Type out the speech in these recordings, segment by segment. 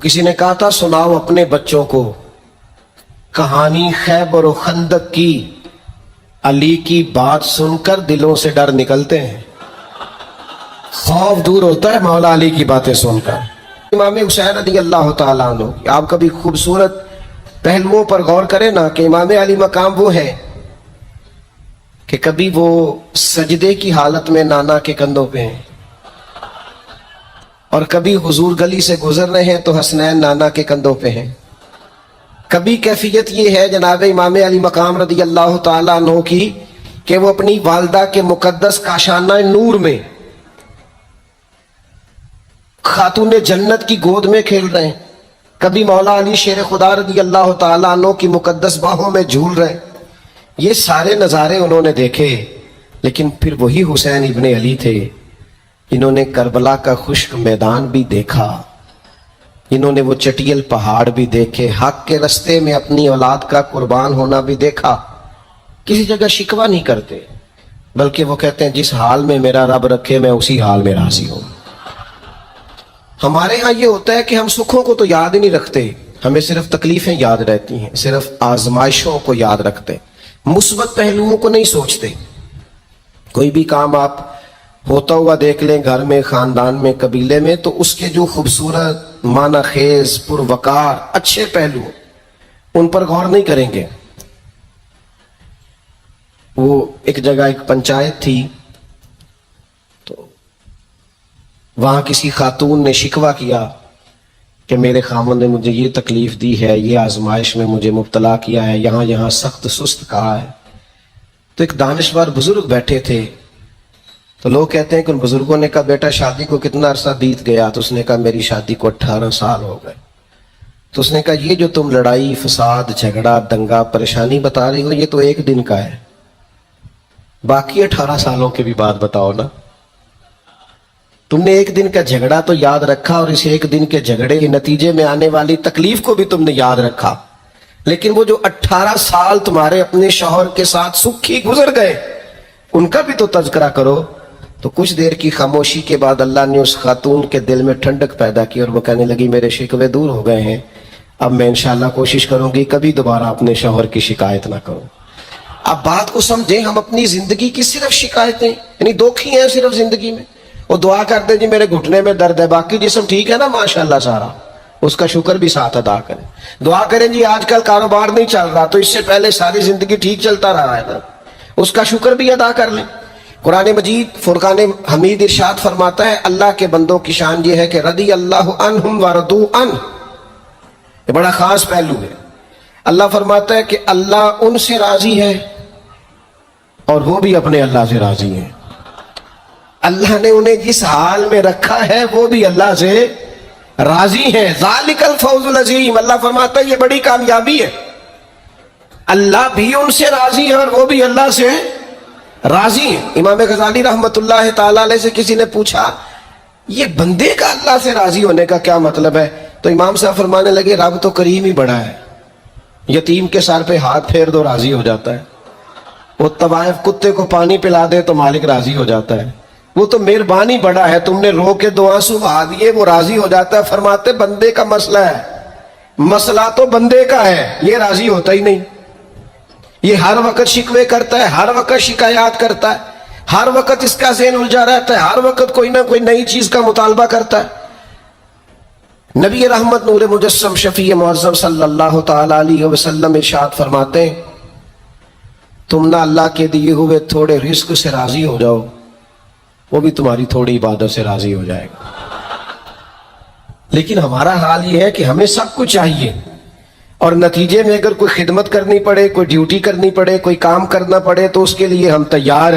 کسی نے کہا تھا سناؤ اپنے بچوں کو کہانی خیبر و خندق کی، علی کی بات سن کر دلوں سے ڈر نکلتے ہیں، خوف دور ہوتا ہے مولا علی کی باتیں سن کر۔ امام حسین رضی اللہ تعالیٰ عنہ، آپ کبھی خوبصورت پہلوؤں پر غور کریں نا کہ امام علی مقام وہ ہے کہ کبھی وہ سجدے کی حالت میں نانا کے کندھوں پہ ہیں، اور کبھی حضور گلی سے گزر رہے ہیں تو حسنین نانا کے کندھوں پہ ہیں۔ کبھی کیفیت یہ ہے جناب امام علی مقام رضی اللہ تعالیٰ عنہ کی کہ وہ اپنی والدہ کے مقدس کاشانہ نور میں خاتون جنت کی گود میں کھیل رہے ہیں، کبھی مولا علی شیر خدا رضی اللہ تعالیٰ عنہ کی مقدس باہوں میں جھول رہے ہیں۔ یہ سارے نظارے انہوں نے دیکھے، لیکن پھر وہی حسین ابن علی تھے جنہوں نے کربلا کا خشک میدان بھی دیکھا، جنہوں نے وہ چٹیل پہاڑ بھی دیکھے، حق کے رستے میں اپنی اولاد کا قربان ہونا بھی دیکھا۔ کسی جگہ شکوہ نہیں کرتے، بلکہ وہ کہتے ہیں جس حال میں میرا رب رکھے میں اسی حال میں راضی ہوں۔ ہمارے ہاں یہ ہوتا ہے کہ ہم سکھوں کو تو یاد ہی نہیں رکھتے، ہمیں صرف تکلیفیں یاد رہتی ہیں، صرف آزمائشوں کو یاد رکھتے، مثبت پہلوؤں کو نہیں سوچتے۔ کوئی بھی کام آپ ہوتا ہوا دیکھ لیں گھر میں، خاندان میں، قبیلے میں، تو اس کے جو خوبصورت، معنی خیز، پروقار، اچھے پہلو ان پر غور نہیں کریں گے۔ وہ ایک جگہ ایک پنچایت تھی، تو وہاں کسی خاتون نے شکوہ کیا کہ میرے خاوند نے مجھے یہ تکلیف دی ہے، یہ آزمائش میں مجھے مبتلا کیا ہے، یہاں یہاں سخت سست کہا ہے۔ تو ایک دانشور بزرگ بیٹھے تھے، تو لوگ کہتے ہیں کہ ان بزرگوں نے کہا بیٹا شادی کو کتنا عرصہ بیت گیا؟ تو اس نے کہا میری شادی کو 18 سال ہو گئے۔ تو اس نے کہا یہ جو تم لڑائی، فساد، جھگڑا، دنگا، پریشانی بتا رہی ہو، یہ تو ایک دن کا ہے، باقی 18 سالوں کے بھی بات بتاؤ نا۔ تم نے ایک دن کا جھگڑا تو یاد رکھا، اور اس ایک دن کے جھگڑے کے نتیجے میں آنے والی تکلیف کو بھی تم نے یاد رکھا، لیکن وہ جو 18 سال تمہارے اپنے شوہر کے ساتھ سکھی گزر گئے ان کا بھی تو تذکرہ کرو۔ تو کچھ دیر کی خاموشی کے بعد اللہ نے اس خاتون کے دل میں ٹھنڈک پیدا کی، اور وہ کہنے لگی میرے شکوے دور ہو گئے ہیں، اب میں انشاءاللہ کوشش کروں گی کبھی دوبارہ اپنے شوہر کی شکایت نہ کروں۔ اب بات کو سمجھیں، ہم اپنی زندگی کی صرف شکایتیں، یعنی دکھ ہی ہیں صرف زندگی میں، وہ دعا کرتے جی میرے گھٹنے میں درد ہے، باقی جسم ٹھیک ہے نا ماشاءاللہ سارا، اس کا شکر بھی ساتھ ادا کریں۔ دعا کریں جی آج کل کاروبار نہیں چل رہا، تو اس سے پہلے ساری زندگی ٹھیک چلتا رہا ہے نا، اس کا شکر بھی ادا کر لیں۔ قرآن مجید فرقان حمید ارشاد فرماتا ہے اللہ کے بندوں کی شان یہ ہے کہ رضی اللہ عنہم ورضوا عنہ، یہ بڑا خاص پہلو ہے۔ اللہ فرماتا ہے کہ اللہ ان سے راضی ہے اور وہ بھی اپنے اللہ سے راضی ہیں۔ اللہ نے انہیں جس حال میں رکھا ہے وہ بھی اللہ سے راضی ہیں۔ ذالک الفوز العظیم، اللہ فرماتا ہے یہ بڑی کامیابی ہے، اللہ بھی ان سے راضی ہے اور وہ بھی اللہ سے راضی ہیں۔ امام غزالی رحمت اللہ تعالیٰ علیہ سے کسی نے پوچھا یہ بندے کا اللہ سے راضی ہونے کا کیا مطلب ہے؟ تو امام صاحب فرمانے لگے رب تو کریم ہی بڑا ہے، یتیم کے سر پہ ہاتھ پھیر دو راضی ہو جاتا ہے، وہ طوائف کتے کو پانی پلا دے تو مالک راضی ہو جاتا ہے، وہ تو مہربانی بڑا ہے، تم نے رو کے دو آنسو بہا دیے وہ راضی ہو جاتا ہے۔ فرماتے بندے کا مسئلہ ہے، مسئلہ تو بندے کا ہے، یہ راضی ہوتا ہی نہیں، یہ ہر وقت شکوے کرتا ہے، ہر وقت شکایات کرتا ہے، ہر وقت اس کا ذہن الجھا رہتا ہے، ہر وقت کوئی نہ کوئی نئی چیز کا مطالبہ کرتا ہے۔ نبی رحمت نور مجسم شفیع معظم صلی اللہ تعالی علیہ وسلم ارشاد فرماتے ہیں تم نہ اللہ کے دیے ہوئے تھوڑے رزق سے راضی ہو جاؤ، وہ بھی تمہاری تھوڑی عبادت سے راضی ہو جائے گا۔ لیکن ہمارا حال یہ ہے کہ ہمیں سب کچھ چاہیے، اور نتیجے میں اگر کوئی خدمت کرنی پڑے، کوئی ڈیوٹی کرنی پڑے، کوئی کام کرنا پڑے تو اس کے لیے ہم تیار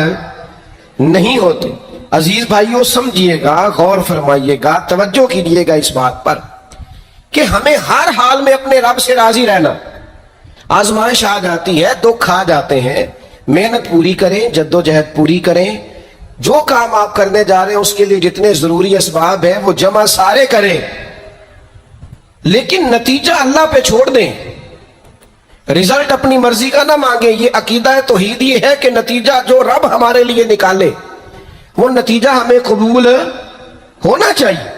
نہیں ہوتے۔ عزیز بھائیوں سمجھیے گا، غور فرمائیے گا، توجہ کیجیے گا اس بات پر کہ ہمیں ہر حال میں اپنے رب سے راضی رہنا۔ آزمائش آ جاتی ہے، دکھ آ جاتے ہیں، محنت پوری کریں، جد و جہد پوری کریں، جو کام آپ کرنے جا رہے ہیں اس کے لیے جتنے ضروری اسباب ہیں وہ جمع سارے کریں، لیکن نتیجہ اللہ پہ چھوڑ دیں، رزلٹ اپنی مرضی کا نہ مانگیں۔ یہ عقیدہ توحید یہ ہے کہ نتیجہ جو رب ہمارے لیے نکالے وہ نتیجہ ہمیں قبول ہونا چاہیے۔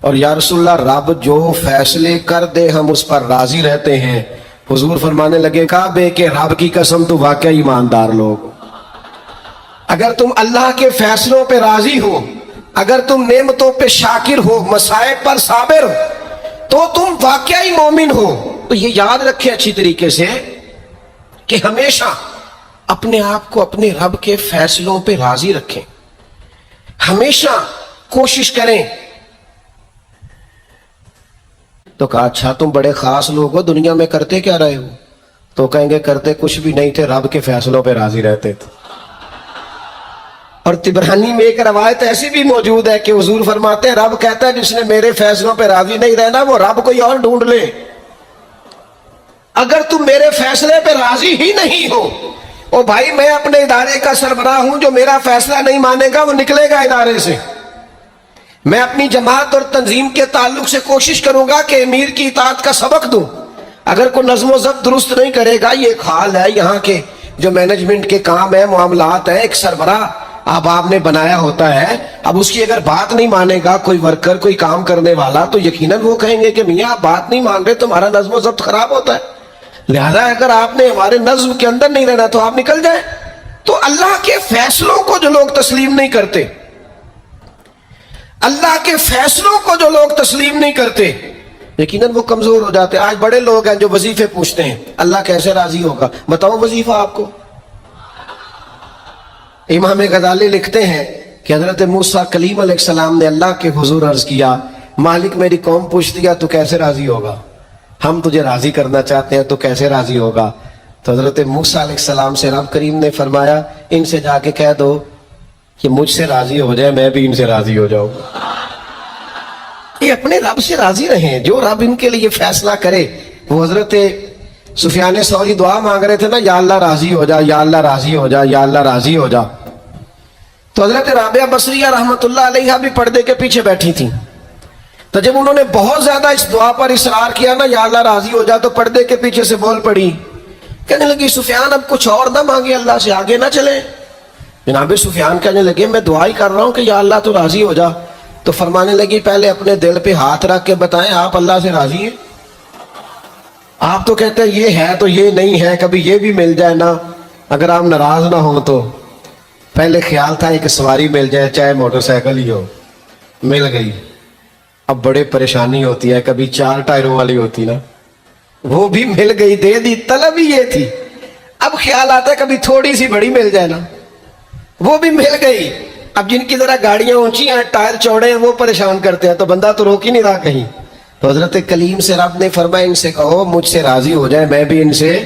اور یا رسول اللہ رب جو فیصلے کر دے ہم اس پر راضی رہتے ہیں. حضور فرمانے لگے کعبے کے رب کی قسم تو واقعی ایماندار لوگ. اگر تم اللہ کے فیصلوں پہ راضی ہو، اگر تم نعمتوں پہ شاکر ہو، مصائب پر صابر، تو تم واقعی مومن ہو. تو یہ یاد رکھیں اچھی طریقے سے کہ ہمیشہ اپنے آپ کو اپنے رب کے فیصلوں پہ راضی رکھیں. ہمیشہ کوشش کریں. تو کہا اچھا تم بڑے خاص لوگ ہو، دنیا میں کرتے کیا رہے ہو؟ تو کہیں گے کرتے کچھ بھی نہیں تھے، رب کے فیصلوں پہ راضی رہتے تھے. اور طبرانی میں ایک روایت ایسی بھی موجود ہے کہ حضور فرماتے ہیں رب کہتا ہے جس نے میرے فیصلوں پہ راضی نہیں رہنا وہ رب کوئی اور ڈھونڈ لے. اگر تم میرے فیصلے پہ راضی ہی نہیں ہو، او بھائی میں اپنے ادارے کا سربراہ ہوں، جو میرا فیصلہ نہیں مانے گا وہ نکلے گا ادارے سے. میں اپنی جماعت اور تنظیم کے تعلق سے کوشش کروں گا کہ امیر کی اطاعت کا سبق دوں. اگر کوئی نظم و ضبط درست نہیں کرے گا، یہ ایک حال ہے یہاں کے جو مینجمنٹ کے کام ہے، معاملات ہیں، ایک سربراہ آپ نے بنایا ہوتا ہے. اب اس کی اگر بات نہیں مانے گا کوئی ورکر، کوئی کام کرنے والا، تو یقیناً وہ کہیں گے کہ میاں آپ بات نہیں مان رہے، تمہارا نظم و ضبط خراب ہوتا ہے. لہذا اگر آپ نے ہمارے نظم کے اندر نہیں رہنا تو آپ نکل جائیں. تو اللہ کے فیصلوں کو جو لوگ تسلیم نہیں کرتے، اللہ کے فیصلوں کو جو لوگ تسلیم نہیں کرتے، یقیناً وہ کمزور ہو جاتے. آج بڑے لوگ ہیں جو وظیفے پوچھتے ہیں اللہ کیسے راضی ہوگا. بتاؤ وظیفہ آپ کو. امام غزالی لکھتے ہیں کہ حضرت موسیٰ کلیم علیہ السلام نے اللہ کے حضور عرض کیا مالک میری قوم پوچھتی ہے تو کیسے راضی ہوگا، ہم تجھے راضی کرنا چاہتے ہیں تو کیسے راضی ہوگا. تو حضرت موسیٰ علیہ السلام سے رب کریم نے فرمایا ان سے جا کے کہہ دو کہ مجھ سے راضی ہو جائے، میں بھی ان سے راضی ہو جاؤں. یہ اپنے رب سے راضی رہیں، جو رب ان کے لیے فیصلہ کرے. وہ حضرت سفیان ثوری دعا مانگ رہے تھے نا، یا اللہ راضی ہو جا، یا اللہ راضی ہو جا، یا اللہ راضی ہو جا. تو حضرت رابعہ بصریہ رحمۃ اللہ علیہا بھی پردے کے پیچھے بیٹھی تھیں. تو جب انہوں نے بہت زیادہ اس دعا پر اصرار کیا نا، یا اللہ راضی ہو جا، تو پردے کے پیچھے سے بول پڑی، کہنے لگی سفیان اب کچھ اور نہ مانگے اللہ سے، آگے نہ چلے. جناب سفیان کہنے لگے میں دعا ہی کر رہا ہوں کہ یا اللہ تو راضی ہو جا. تو فرمانے لگی پہلے اپنے دل پہ ہاتھ رکھ کے بتائیں آپ اللہ سے راضی ہیں؟ آپ تو کہتے ہیں یہ ہے تو یہ نہیں ہے، کبھی یہ بھی مل جائے نا. اگر آپ ناراض نہ ہوں تو پہلے خیال تھا ایک سواری مل جائے، چاہے موٹر سائیکل ہی ہو، مل گئی. اب بڑے پریشانی ہوتی ہے، کبھی 4 ٹائروں والی ہوتی نا، وہ بھی مل گئی، دے دی، طلب ہی یہ تھی. اب خیال آتا ہے کبھی تھوڑی سی بڑی مل جائے نا، وہ بھی مل گئی. اب جن کی ذرا گاڑیاں اونچی ہیں، ٹائر چوڑے ہیں، وہ پریشان کرتے ہیں، تو بندہ تو روک ہی نہیں رہا کہیں. تو حضرت کلیم سے رب نے فرمایا ان سے کہو مجھ سے راضی ہو جائے، میں بھی ان سے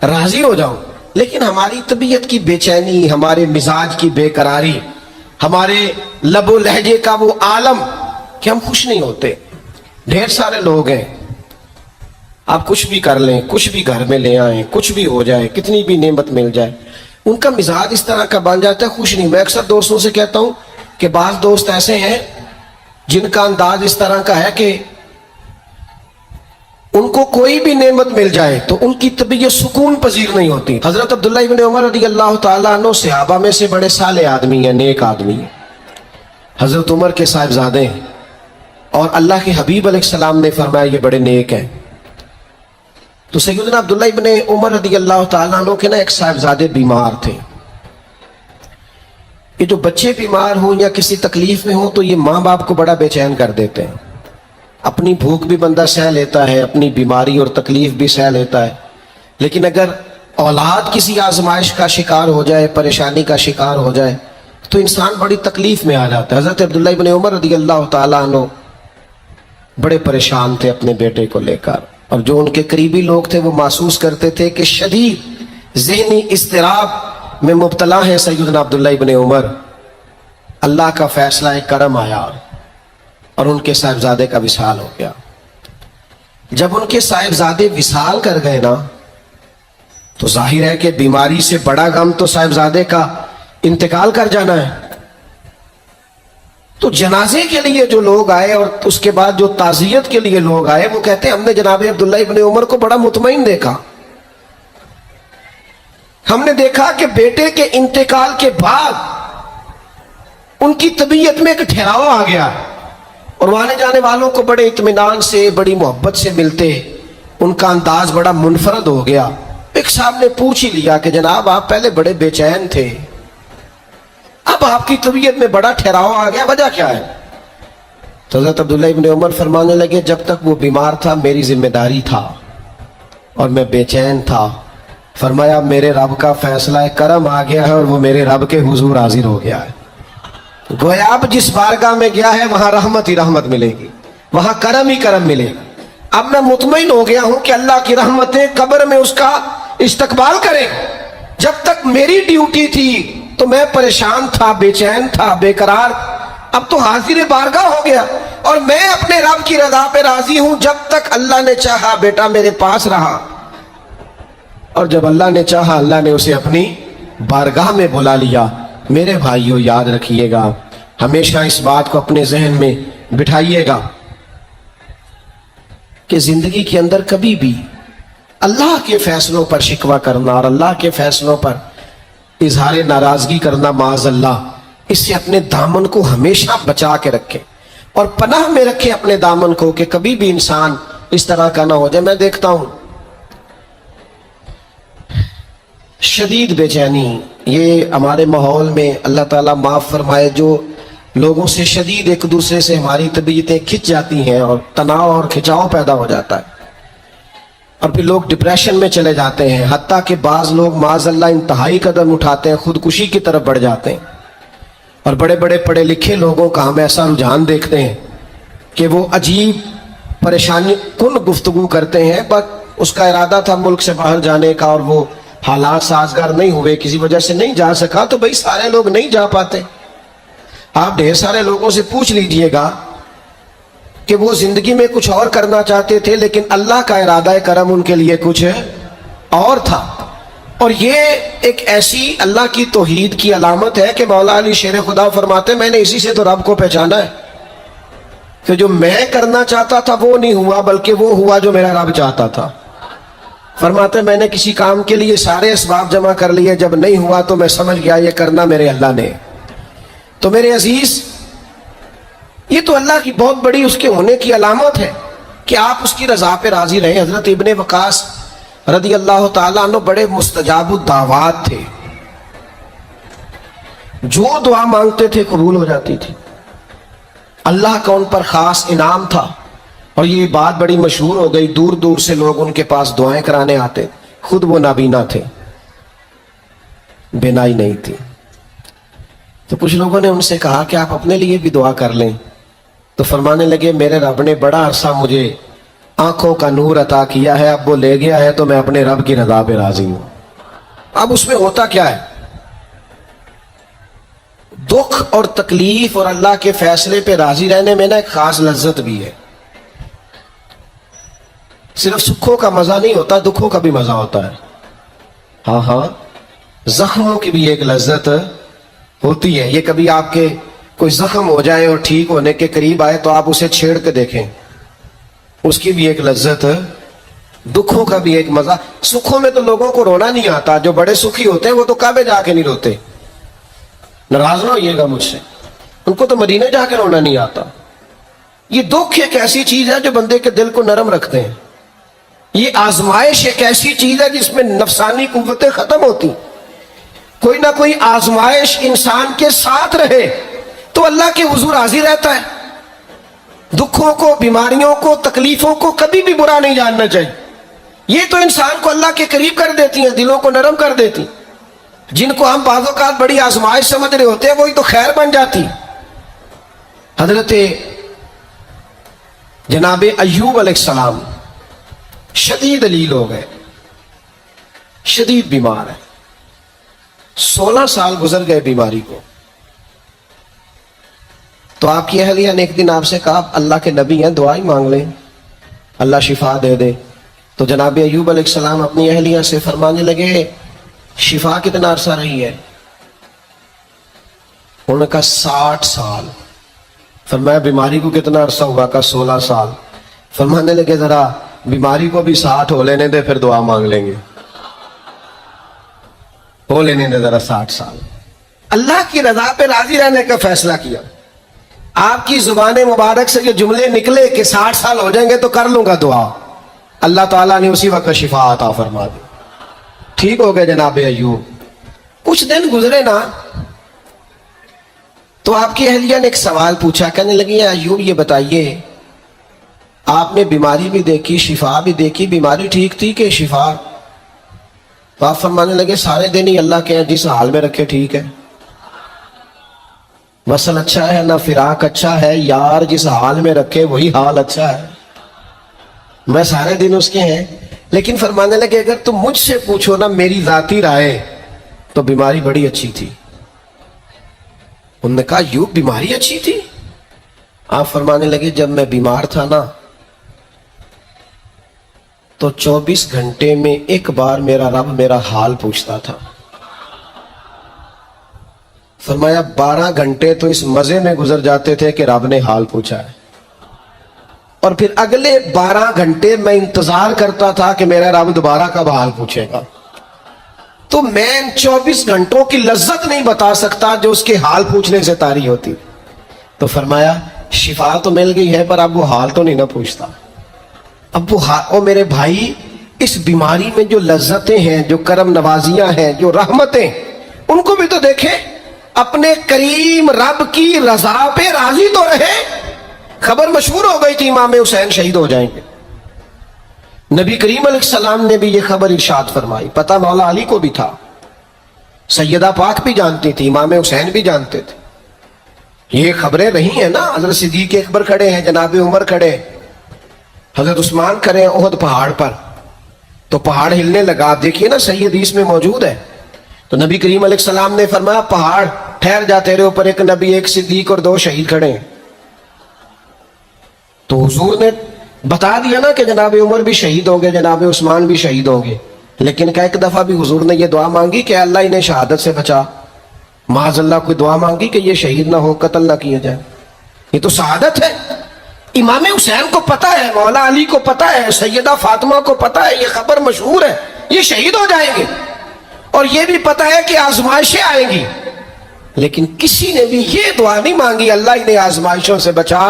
راضی ہو جاؤں. لیکن ہماری طبیعت کی بے چینی، ہمارے مزاج کی بے قراری، ہمارے لب و لہجے کا وہ عالم کہ ہم خوش نہیں ہوتے. ڈھیر سارے لوگ ہیں، آپ کچھ بھی کر لیں، کچھ بھی گھر میں لے آئیں، کچھ بھی ہو جائے، کتنی بھی نعمت مل جائے، ان کا مزاج اس طرح کا بن جاتا ہے، خوش نہیں. میں اکثر دوستوں سے کہتا ہوں کہ بعض دوست ایسے ہیں جن کا انداز اس طرح کا ہے کہ ان کو کوئی بھی نعمت مل جائے تو ان کی طبیعت سکون پذیر نہیں ہوتی. حضرت عبداللہ ابن عمر رضی اللہ تعالیٰ عنہ صحابہ میں سے بڑے صالح آدمی ہیں، نیک آدمی ہیں، حضرت عمر کے صاحبزادے ہیں، اور اللہ کے حبیب علیہ السلام نے فرمایا یہ بڑے نیک ہیں. تو سیدنا عبداللہ ابن عمر رضی اللہ تعالیٰ عنہ کے نا ایک صاحبزادے بیمار تھے. یہ جو بچے بیمار ہوں یا کسی تکلیف میں ہوں تو یہ ماں باپ کو بڑا بے چین کر دیتے ہیں. اپنی بھوک بھی بندہ سہ لیتا ہے، اپنی بیماری اور تکلیف بھی سہ لیتا ہے، لیکن اگر اولاد کسی آزمائش کا شکار ہو جائے، پریشانی کا شکار ہو جائے تو انسان بڑی تکلیف میں آ جاتا ہے. حضرت عبداللہ ابن عمر رضی اللہ تعالیٰ عنہ بڑے پریشان تھے اپنے بیٹے کو لے کر، اور جو ان کے قریبی لوگ تھے وہ محسوس کرتے تھے کہ شدید ذہنی اضطراب میں مبتلا ہے سیدنا عبداللہ ابن عمر. اللہ کا فیصلہ ایک کرم آیا اور ان کے صاحبزادے کا وصال ہو گیا. جب ان کے صاحبزادے وصال کر گئے نا تو ظاہر ہے کہ بیماری سے بڑا غم تو صاحبزادے کا انتقال کر جانا ہے. تو جنازے کے لیے جو لوگ آئے اور اس کے بعد جو تعزیت کے لیے لوگ آئے وہ کہتے ہیں ہم نے جناب عبداللہ ابن عمر کو بڑا مطمئن دیکھا. ہم نے دیکھا کہ بیٹے کے انتقال کے بعد ان کی طبیعت میں ایک ٹھہراؤ آ گیا. اور وہاں جانے والوں کو بڑے اطمینان سے بڑی محبت سے ملتے، ان کا انداز بڑا منفرد ہو گیا۔ ایک صاحب نے پوچھ ہی لیا کہ جناب آپ پہلے بڑے بے چین تھے، اب آپ کی طبیعت میں بڑا ٹھہراؤ آ گیا، وجہ کیا ہے؟ تو حضرت عبداللہ ابن عمر فرمانے لگے جب تک وہ بیمار تھا میری ذمہ داری تھا اور میں بے چین تھا۔ فرمایا میرے رب کا فیصلہ ہے، کرم آ گیا ہے اور وہ میرے رب کے حضور حاضر ہو گیا ہے۔ گویا اب جس بارگاہ میں گیا ہے وہاں رحمت ہی رحمت ملے گی، وہاں کرم ہی کرم ملے گا۔ اب میں مطمئن ہو گیا ہوں کہ اللہ کی رحمتیں قبر میں اس کا استقبال کریں۔ جب تک میری ڈیوٹی تھی تو میں پریشان تھا، بے چین تھا، بے قرار، اب تو حاضر بارگاہ ہو گیا اور میں اپنے رب کی رضا پہ راضی ہوں۔ جب تک اللہ نے چاہا بیٹا میرے پاس رہا، اور جب اللہ نے چاہا اللہ نے اسے اپنی بارگاہ میں بلا لیا۔ میرے بھائیو یاد رکھیے گا، ہمیشہ اس بات کو اپنے ذہن میں بٹھائیے گا کہ زندگی کے اندر کبھی بھی اللہ کے فیصلوں پر شکوہ کرنا اور اللہ کے فیصلوں پر اظہار ناراضگی کرنا معاذ اللہ، اس سے اپنے دامن کو ہمیشہ بچا کے رکھیں اور پناہ میں رکھیں اپنے دامن کو کہ کبھی بھی انسان اس طرح کا نہ ہو جائے۔ میں دیکھتا ہوں شدید بے چینی یہ ہمارے ماحول میں، اللہ تعالیٰ معاف فرمائے، جو لوگوں سے شدید ایک دوسرے سے ہماری طبیعتیں کھنچ جاتی ہیں اور تناؤ اور کھچاؤ پیدا ہو جاتا ہے، اور پھر لوگ ڈپریشن میں چلے جاتے ہیں، حتیٰ کہ بعض لوگ معاذ اللہ انتہائی قدم اٹھاتے ہیں، خودکشی کی طرف بڑھ جاتے ہیں۔ اور بڑے بڑے پڑھے لکھے لوگوں کا ہم ایسا رجحان دیکھتے ہیں کہ وہ عجیب پریشانی کن گفتگو کرتے ہیں، بس اس کا ارادہ تھا ملک سے باہر جانے کا اور وہ حالات سازگار نہیں ہوئے، کسی وجہ سے نہیں جا سکا۔ تو بھئی سارے لوگ نہیں جا پاتے، آپ ڈھیر سارے لوگوں سے پوچھ لیجئے گا کہ وہ زندگی میں کچھ اور کرنا چاہتے تھے لیکن اللہ کا ارادہ کرم ان کے لیے کچھ اور تھا۔ اور یہ ایک ایسی اللہ کی توحید کی علامت ہے کہ مولا علی شیر خدا فرماتے میں نے اسی سے تو رب کو پہچانا ہے کہ جو میں کرنا چاہتا تھا وہ نہیں ہوا بلکہ وہ ہوا جو میرا رب چاہتا تھا۔ فرماتے میں نے کسی کام کے لیے سارے اسباب جمع کر لیے، جب نہیں ہوا تو میں سمجھ گیا یہ کرنا میرے اللہ نے۔ تو میرے عزیز، یہ تو اللہ کی بہت بڑی اس کے ہونے کی علامت ہے کہ آپ اس کی رضا پہ راضی رہیں۔ حضرت ابن وقاص رضی اللہ تعالیٰ عنہ بڑے مستجاب الدعوات تھے، جو دعا مانگتے تھے قبول ہو جاتی تھی، اللہ کا ان پر خاص انعام تھا۔ اور یہ بات بڑی مشہور ہو گئی، دور دور سے لوگ ان کے پاس دعائیں کرانے آتے، خود وہ نابینا تھے، بینائی نہیں تھی۔ تو کچھ لوگوں نے ان سے کہا کہ آپ اپنے لیے بھی دعا کر لیں، تو فرمانے لگے میرے رب نے بڑا عرصہ مجھے آنکھوں کا نور عطا کیا ہے، اب وہ لے گیا ہے تو میں اپنے رب کی رضا پہ راضی ہوں۔ اب اس میں ہوتا کیا ہے؟ دکھ اور تکلیف اور اللہ کے فیصلے پہ راضی رہنے میں نا ایک خاص لذت بھی ہے۔ صرف سکھوں کا مزہ نہیں ہوتا، دکھوں کا بھی مزہ ہوتا ہے۔ ہاں ہاں، زخموں کی بھی ایک لذت ہوتی ہے۔ یہ کبھی آپ کے کوئی زخم ہو جائے اور ٹھیک ہونے کے قریب آئے تو آپ اسے چھیڑ کے دیکھیں، اس کی بھی ایک لذت، دکھوں کا بھی ایک مزہ۔ سکھوں میں تو لوگوں کو رونا نہیں آتا، جو بڑے سکھی ہوتے ہیں وہ تو کعبے جا کے نہیں روتے، ناراض نہ ہوئیے گا مجھ سے، ان کو تو مدینے جا کے رونا نہیں آتا۔ یہ دکھ ایک ایسی چیز ہے جو بندے کے دل کو نرم رکھتے ہیں۔ یہ آزمائش ایک ایسی چیز ہے جس میں نفسانی قوتیں ختم ہوتی۔ کوئی نہ کوئی آزمائش انسان کے ساتھ رہے تو اللہ کے حضور حاضر رہتا ہے۔ دکھوں کو، بیماریوں کو، تکلیفوں کو کبھی بھی برا نہیں جاننا چاہیے۔ یہ تو انسان کو اللہ کے قریب کر دیتی ہیں، دلوں کو نرم کر دیتی۔ جن کو ہم بعض اوقات بڑی آزمائش سمجھ رہے ہوتے ہیں وہی تو خیر بن جاتی۔ حضرت جناب ایوب علیہ السلام شدید علیل ہو گئے، شدید بیمار ہے، 16 سال گزر گئے بیماری کو۔ تو آپ کی اہلیہ نے ایک دن آپ سے کہا اللہ کے نبی ہیں، دعائی مانگ لیں اللہ شفا دے دے۔ تو جناب ایوب علیہ السلام اپنی اہلیہ سے فرمانے لگے شفا کتنا عرصہ رہی ہے؟ انہوں نے کہا 60 سال۔ فرمایا بیماری کو کتنا عرصہ ہوا؟ کہا 16 سال۔ فرمانے لگے ذرا بیماری کو بھی 60 ہو لینے دے پھر دعا مانگ لیں گے، ہو لینے دے ذرا 60 سال۔ اللہ کی رضا پہ راضی رہنے کا فیصلہ کیا۔ آپ کی زبان مبارک سے جو جملے نکلے کہ 60 سال ہو جائیں گے تو کر لوں گا دعا، اللہ تعالیٰ نے اسی وقت شفا عطا فرما دی، ٹھیک ہو گئے جناب ایوب۔ کچھ دن گزرے نا تو آپ کی اہلیہ نے ایک سوال پوچھا، کہنے لگی ایوب یہ بتائیے آپ نے بیماری بھی دیکھی شفا بھی دیکھی، بیماری ٹھیک تھی کہ شفا؟ تو آپ فرمانے لگے سارے دن ہی اللہ کے ہیں، جس حال میں رکھے ٹھیک ہے، وصل اچھا ہے نہ فراق اچھا ہے، یار جس حال میں رکھے وہی حال اچھا ہے، میں سارے دن اس کے ہیں۔ لیکن فرمانے لگے اگر تم مجھ سے پوچھو نا میری ذاتی رائے تو بیماری بڑی اچھی تھی۔ انہوں نے کہا یوں بیماری اچھی تھی؟ آپ فرمانے لگے جب میں بیمار تھا نا تو 24 گھنٹے میں ایک بار میرا رب میرا حال پوچھتا تھا۔ فرمایا 12 گھنٹے تو اس مزے میں گزر جاتے تھے کہ رب نے حال پوچھا ہے، اور پھر اگلے 12 گھنٹے میں انتظار کرتا تھا کہ میرا رب دوبارہ کب حال پوچھے گا۔ تو میں 24 گھنٹوں کی لذت نہیں بتا سکتا جو اس کے حال پوچھنے سے طاری ہوتی۔ تو فرمایا شفا تو مل گئی ہے پر اب وہ حال تو نہیں نہ پوچھتا۔ اب وہ میرے بھائی اس بیماری میں جو لذتیں ہیں، جو کرم نوازیاں ہیں، جو رحمتیں، ان کو بھی تو دیکھیں، اپنے کریم رب کی رضا پہ راضی تو رہے۔ خبر مشہور ہو گئی تھی امام حسین شہید ہو جائیں گے، نبی کریم علیہ السلام نے بھی یہ خبر ارشاد فرمائی، پتہ مولا علی کو بھی تھا، سیدہ پاک بھی جانتی تھی، امام حسین بھی جانتے تھے، یہ خبریں رہی ہیں نا۔ حضرت صدیق اکبر کھڑے ہیں، جناب عمر کھڑے، حضرت عثمان کھڑے ہیں احد پہاڑ پر، تو پہاڑ ہلنے لگا، آپ دیکھیے نا صحیح حدیث میں موجود ہے۔ تو نبی کریم علیہ السلام نے فرمایا پہاڑ ٹھہر جا، تیرے اوپر ایک نبی ایک صدیق اور 2 شہید کھڑے ہیں۔ تو حضور نے بتا دیا نا کہ جناب عمر بھی شہید ہوں گے، جناب عثمان بھی شہید ہوں گے، لیکن کیا ایک دفعہ بھی حضور نے یہ دعا مانگی کہ اللہ انہیں شہادت سے بچا؟ معاذ اللہ کوئی دعا مانگی کہ یہ شہید نہ ہو، قتل نہ کیا جائے؟ یہ تو شہادت ہے۔ امام حسین کو پتا ہے، مولا علی کو پتا ہے، سیدہ فاطمہ کو پتا ہے، یہ خبر مشہور ہے، یہ شہید ہو جائیں گے، اور یہ بھی پتا ہے کہ آزمائشیں آئیں گی، لیکن کسی نے بھی یہ دعا نہیں مانگی اللہ انہیں آزمائشوں سے بچا۔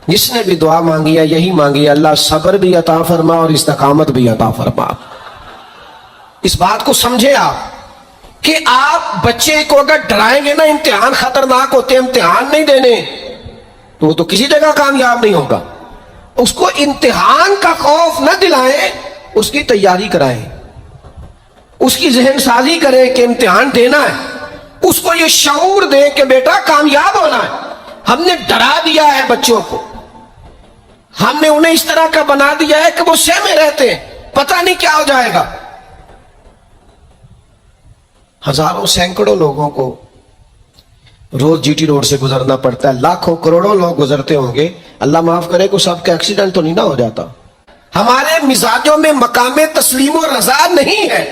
جس نے بھی دعا مانگی ہے یہی مانگی ہے، اللہ صبر بھی عطا فرما اور استقامت بھی عطا فرما۔ اس بات کو سمجھے آپ کہ آپ بچے کو اگر ڈرائیں گے نا امتحان خطرناک ہوتے ہیں، امتحان نہیں دینے، تو وہ تو کسی جگہ کامیاب نہیں ہوگا۔ اس کو امتحان کا خوف نہ دلائیں، اس کی تیاری کرائیں، اس کی ذہن سازی کریں کہ امتحان دینا ہے، اس کو یہ شعور دیں کہ بیٹا کامیاب ہونا ہے۔ ہم نے ڈرا دیا ہے بچوں کو، ہم نے انہیں اس طرح کا بنا دیا ہے کہ وہ سہمے رہتے ہیں، پتہ نہیں کیا ہو جائے گا۔ ہزاروں سینکڑوں لوگوں کو روز جی ٹی روڈ سے گزرنا پڑتا ہے، لاکھوں کروڑوں لوگ گزرتے ہوں گے، اللہ معاف کرے کو سب کا ایکسیڈنٹ تو نہیں نہ ہو جاتا۔ ہمارے مزاجوں میں مقام تسلیم و رضا نہیں ہے۔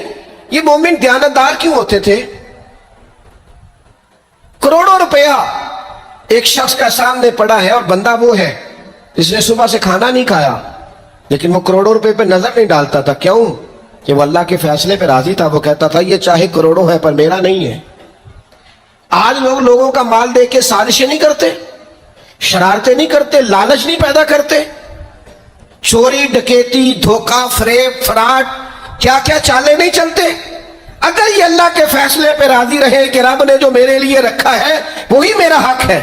یہ مومن دیانتدار کیوں ہوتے تھے؟ کروڑوں روپیہ ایک شخص کا سامنے پڑا ہے اور بندہ وہ ہے جس نے صبح سے کھانا نہیں کھایا، لیکن وہ کروڑوں روپے پہ نظر نہیں ڈالتا تھا۔ کیوں؟ کہ وہ اللہ کے فیصلے پہ راضی تھا، وہ کہتا تھا یہ چاہے کروڑوں ہے پر میرا نہیں ہے۔ آج لوگ لوگوں کا مال دے کے سازشیں نہیں کرتے، شرارتیں نہیں کرتے، لالچ نہیں پیدا کرتے، چوری ڈکیتی دھوکہ فریب فراڈ کیا کیا چالیں نہیں چلتے۔ اگر یہ اللہ کے فیصلے پہ راضی رہے کہ رب نے جو میرے لیے رکھا ہے وہی میرا حق ہے،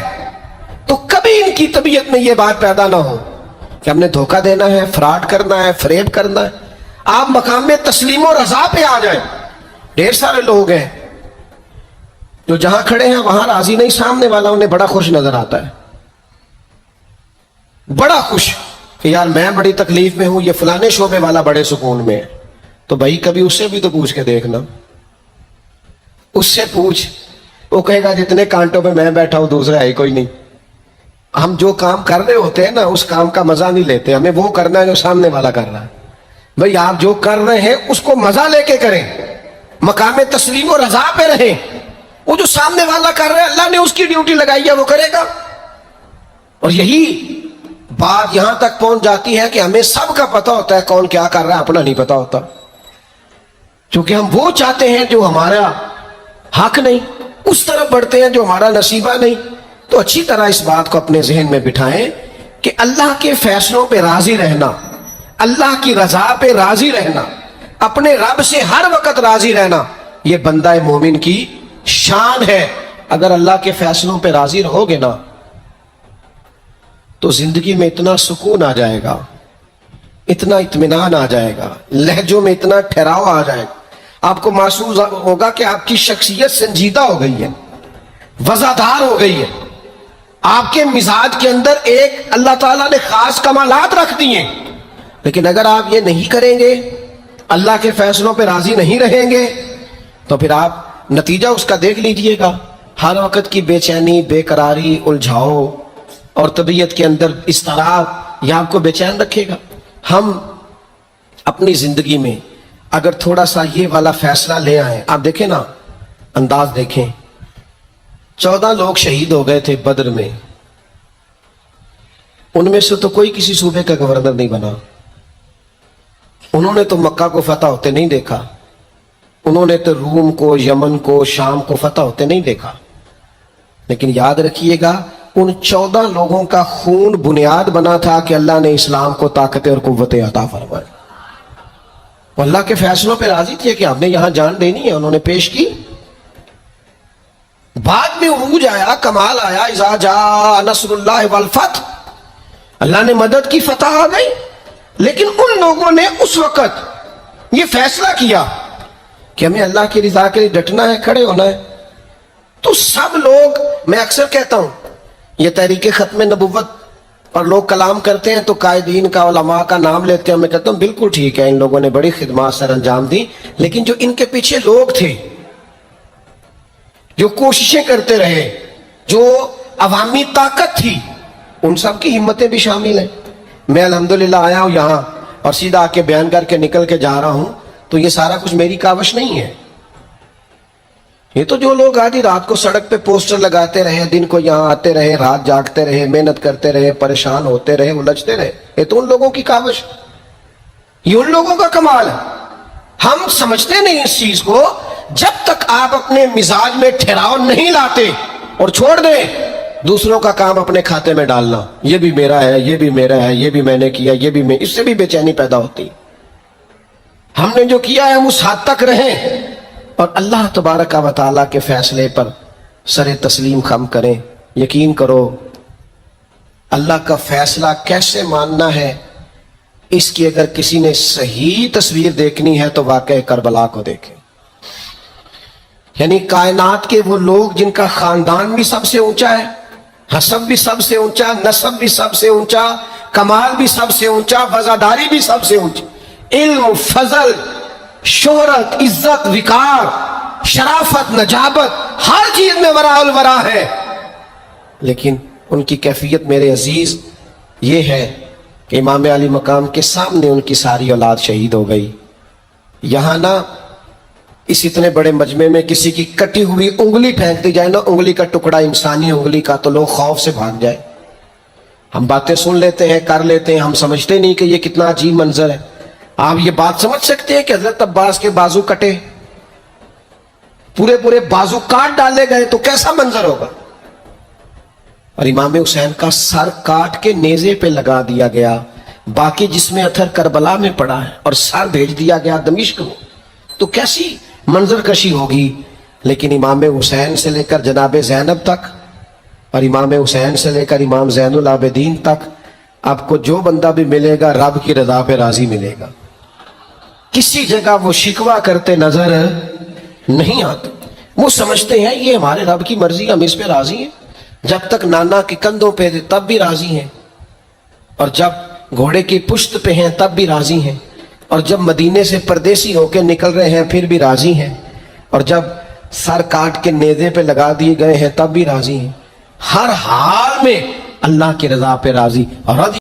تو کبھی ان کی طبیعت میں یہ بات پیدا نہ ہو کہ ہم نے دھوکہ دینا ہے، فراڈ کرنا ہے، فریب کرنا ہے۔ آپ مقام تسلیم و رضا پہ آ جائیں۔ ڈھیر سارے لوگ ہیں جو جہاں کھڑے ہیں وہاں راضی نہیں، سامنے والا انہیں بڑا خوش نظر آتا ہے، بڑا خوش کہ یار میں بڑی تکلیف میں ہوں، یہ فلانے شعبے والا بڑے سکون میں ہے۔ تو بھائی کبھی اس سے بھی تو پوچھ کے دیکھنا، اس سے پوچھ، وہ کہے گا جتنے کانٹوں پہ میں بیٹھا ہوں دوسرا ہے کوئی نہیں۔ ہم جو کام کر رہے ہوتے ہیں نا اس کام کا مزہ نہیں لیتے، ہمیں وہ کرنا ہے جو سامنے والا کر رہا ہے۔ بھائی آپ جو کر رہے ہیں اس کو مزہ لے کے کریں، مقام تسلیم و رضا پہ رہیں۔ وہ جو سامنے والا کر رہا ہے اللہ نے اس کی ڈیوٹی لگائی ہے، وہ کرے گا۔ اور یہی بات یہاں تک پہنچ جاتی ہے کہ ہمیں سب کا پتہ ہوتا ہے کون کیا کر رہا ہے، اپنا نہیں پتہ ہوتا، کیونکہ ہم وہ چاہتے ہیں جو ہمارا حق نہیں، اس طرف بڑھتے ہیں جو ہمارا نصیبہ نہیں۔ تو اچھی طرح اس بات کو اپنے ذہن میں بٹھائیں کہ اللہ کے فیصلوں پہ راضی رہنا، اللہ کی رضا پہ راضی رہنا، اپنے رب سے ہر وقت راضی رہنا، یہ بندہ مومن کی شان ہے۔ اگر اللہ کے فیصلوں پہ راضی رہو گے نا تو زندگی میں اتنا سکون آ جائے گا، اتنا اطمینان آ جائے گا، لہجوں میں اتنا ٹھہراؤ آ جائے گا، آپ کو محسوس ہوگا کہ آپ کی شخصیت سنجیدہ ہو گئی ہے، وزادار ہو گئی ہے، آپ کے مزاج کے اندر ایک اللہ تعالیٰ نے خاص کمالات رکھ دیے۔ لیکن اگر آپ یہ نہیں کریں گے، اللہ کے فیصلوں پہ راضی نہیں رہیں گے، تو پھر آپ نتیجہ اس کا دیکھ لیجئے گا، ہر وقت کی بے چینی، بے قراری، الجھاؤ اور طبیعت کے اندر اضطراب یہ آپ کو بے چین رکھے گا۔ ہم اپنی زندگی میں اگر تھوڑا سا یہ والا فیصلہ لے آئیں، آپ دیکھیں نا، انداز دیکھیں، 14 لوگ شہید ہو گئے تھے بدر میں، ان میں سے تو کوئی کسی صوبے کا گورنر نہیں بنا، انہوں نے تو مکہ کو فتح ہوتے نہیں دیکھا، انہوں نے تو روم کو، یمن کو، شام کو فتح ہوتے نہیں دیکھا۔ لیکن یاد رکھیے گا، ان 14 لوگوں کا خون بنیاد بنا تھا کہ اللہ نے اسلام کو طاقتیں اور قوتیں عطا فرمائے۔ وہ اللہ کے فیصلوں پہ راضی تھے کہ ہم نے یہاں جان دینی ہے، انہوں نے پیش کی۔ بعد میں عروج آیا، کمال آیا، اذا جاء نصر اللہ والفتح، اللہ نے مدد کی، فتح آ گئی۔ لیکن ان لوگوں نے اس وقت یہ فیصلہ کیا کہ ہمیں اللہ کی رضا کے لیے ڈٹنا ہے، کھڑے ہونا ہے۔ تو سب لوگ، میں اکثر کہتا ہوں، یہ تحریک ختم نبوت اور لوگ کلام کرتے ہیں تو قائدین کا، علماء کا نام لیتے ہیں، میں کہتا ہوں بالکل ٹھیک ہے، ان لوگوں نے بڑی خدمات سر انجام دی، لیکن جو ان کے پیچھے لوگ تھے، جو کوششیں کرتے رہے، جو عوامی طاقت تھی، ان سب کی ہمتیں بھی شامل ہیں۔ میں الحمدللہ آیا ہوں یہاں اور سیدھا آ کے بیان کر کے نکل کے جا رہا ہوں، تو یہ سارا کچھ میری کاوش نہیں ہے، یہ تو جو لوگ آدھی رات کو سڑک پہ پوسٹر لگاتے رہے، دن کو یہاں آتے رہے، رات جاگتے رہے، محنت کرتے رہے، پریشان ہوتے رہے، الجھتے رہے، یہ تو ان لوگوں کی کاوش، یہ ان لوگوں کا کمال ہے۔ ہم سمجھتے نہیں اس چیز کو، جب تک آپ اپنے مزاج میں ٹھہراؤ نہیں لاتے اور چھوڑ دیں دوسروں کا کام اپنے کھاتے میں ڈالنا، یہ بھی میرا ہے، یہ بھی میرا ہے، یہ بھی میں نے کیا، یہ بھی میں، اس سے بھی بے چینی پیدا ہوتی۔ ہم نے جو کیا ہے ہم اس حد تک رہیں اور اللہ تبارک و تعالیٰ کے فیصلے پر سر تسلیم خم کریں۔ یقین کرو، اللہ کا فیصلہ کیسے ماننا ہے، اس کی اگر کسی نے صحیح تصویر دیکھنی ہے تو واقعہ کربلا کو دیکھیں۔ یعنی کائنات کے وہ لوگ جن کا خاندان بھی سب سے اونچا ہے، حسب بھی سب سے اونچا، نسب بھی سب سے اونچا، کمال بھی سب سے اونچا، وزاداری بھی سب سے اونچی، علم، فضل، شہرت، عزت، وقار، شرافت، نجابت، ہر چیز میں ورا الورا ہے، لیکن ان کی کیفیت میرے عزیز یہ ہے کہ امام علی مقام کے سامنے ان کی ساری اولاد شہید ہو گئی۔ یہاں نا اس اتنے بڑے مجمع میں کسی کی کٹی ہوئی انگلی پھینک دی جائے نا، انگلی کا ٹکڑا، انسانی انگلی کا، تو لوگ خوف سے بھاگ جائے۔ ہم باتیں سن لیتے ہیں، کر لیتے ہیں، ہم سمجھتے نہیں کہ یہ کتنا عجیب منظر ہے۔ آپ یہ بات سمجھ سکتے ہیں کہ حضرت عباس کے بازو کٹے، پورے پورے بازو کاٹ ڈالے گئے تو کیسا منظر ہوگا؟ اور امام حسین کا سر کاٹ کے نیزے پہ لگا دیا گیا، باقی جسم اتھر کربلا میں پڑا ہے، اور سر بھیج دیا گیا دمشق میں، تو کیسی منظر کشی ہوگی۔ لیکن امام حسین سے لے کر جناب زینب تک، اور امام حسین سے لے کر امام زین العابدین تک، آپ کو جو بندہ بھی ملے گا رب کی رضا پہ راضی ملے گا، کسی جگہ وہ شکوہ کرتے نظر نہیں آتے۔ وہ سمجھتے ہیں یہ ہمارے رب کی مرضی، ہم اس پہ راضی ہیں، جب تک نانا کے کندھوں پہ تھے تب بھی راضی ہیں، اور جب گھوڑے کی پشت پہ ہیں تب بھی راضی ہیں، اور جب مدینے سے پردیسی ہو کے نکل رہے ہیں پھر بھی راضی ہیں، اور جب سر کاٹ کے نیزے پہ لگا دیے گئے ہیں تب بھی راضی ہیں۔ ہر حال میں اللہ کی رضا پہ راضی، اور